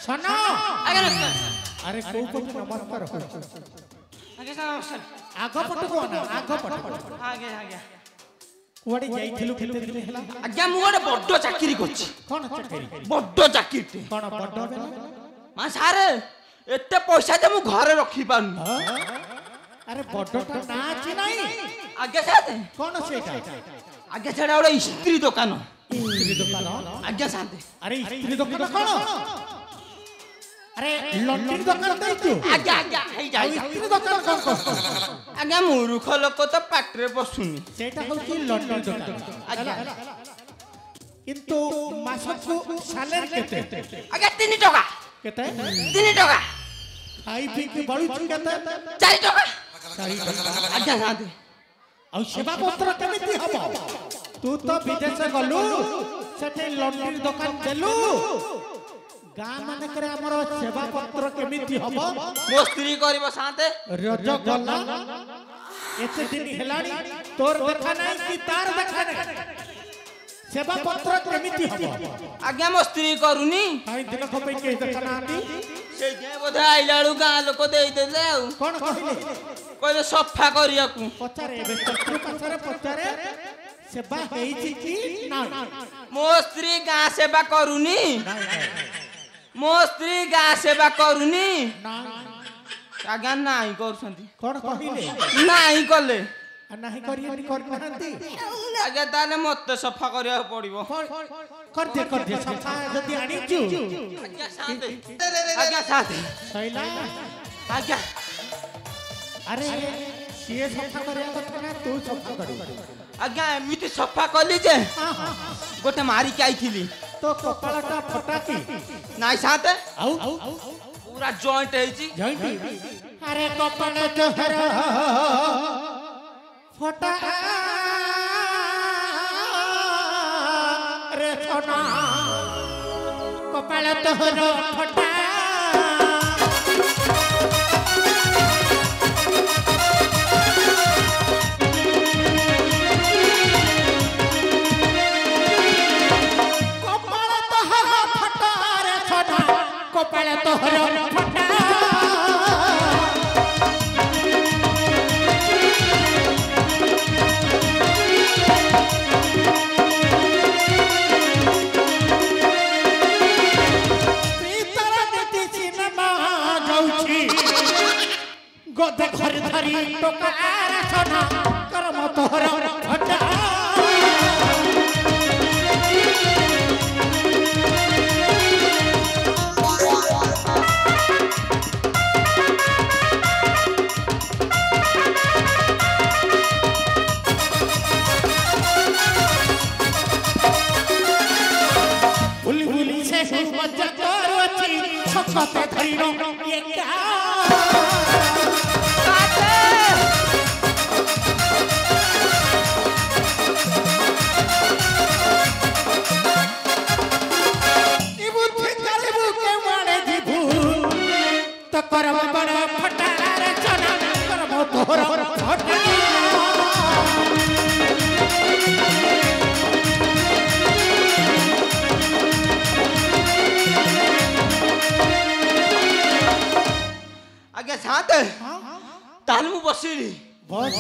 सुनो आगे नमस्कार अरे को नमस्कार हो आगे नमस्कार आगो पट को ना आगो पट आगे आगे कुआडे जाइथिलु केते दिन हला आज्ञा मु गोटे बड्ड चाकरी करछि कोन चाकरी बड्ड चाकरी कोन बड्ड बेला मा सारे एते पैसा जे मु घरे रखी पानु अरे बड्डटा नाच नहीं आज्ञा साथे कोन सेटा आज्ञा छडा ओडे स्त्री दुकान स्त्री दुकान आज्ञा साथे अरे स्त्री दुकान कोन अरे लॉन्ड्री दुकान दैतो आज्ञा आज्ञा हेई जाई स्त्री दुकान कोन आज्ञा मूर्ख लोक तो पाटरे बसुनी सेटा होची लॉन्ड्री दुकान आज्ञा किंतु मासको सैलरी केते आज्ञा 3 टका केते 3 टका खाई पी के बळु केते 4 टका 4 टका आज्ञा साथे आ सेवा पत्र केमिति हबो तू तो विदेश गलु सेटे लॉन्ड्री दुकान देलु गां माने करे हमर सेवा पत्र केमिति हबो मो स्त्री करबो साथे रज गला एते दिन हेलाडी तोर देखा नै कि तार देखा नै सेवा पत्र केमिति हबो आज्ञा मो स्त्री करूनी काई दिन को पे के देखा नाती से जे बोधा आइलाळु गां लोक देई देले आ कोन कहले कहले सफा करियाकू पचारे बे चतुर पचारे पचारे सेवा हेइछि कि ना मो स्त्री गां सेवा करूनी मो स्त्री गां सेवा करूनी ना आज्ञा नाही करछंती कोन कहले नाही कले नाही करियनि कर करंती आज्ञा ताले मते सफा करिया पड़िबो कर दे सफा जदी आनी छु आज्ञा साथे सैला आज्ञा अरे सीए सफा करिया କଥା ना तू सफा करी आज्ञा एमिति सफा कली जे गोटे मारी के आइथिली तो कपाळटा फटा की नाही साथे आउ पूरा जॉइंट हेची जॉइंट अरे कपाळ तोहर फटा रे सोना कपाळ तोहर फटा कपाळ तोहर फटा प्रीतरा देती सिनेमा जाउछि गोदे घर धरी टोकार सोना करम तोहर फटा मजा करो छी छकते धरिनो ये क्या इबु ठिकारेबु के माने दिबु तो करब बड़ फटा रे चना करब तोहर फटा आज्ञा साथे ताल मु बसिली बस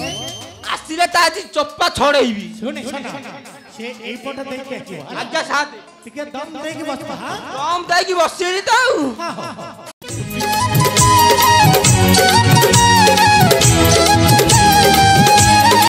आसिले ता आज चप्पा छड़ेइबी सुने सुना से एई पट देख के आज्ञा आज्ञा साथे ठीक है दम देके बस हां दम देकी बसिली त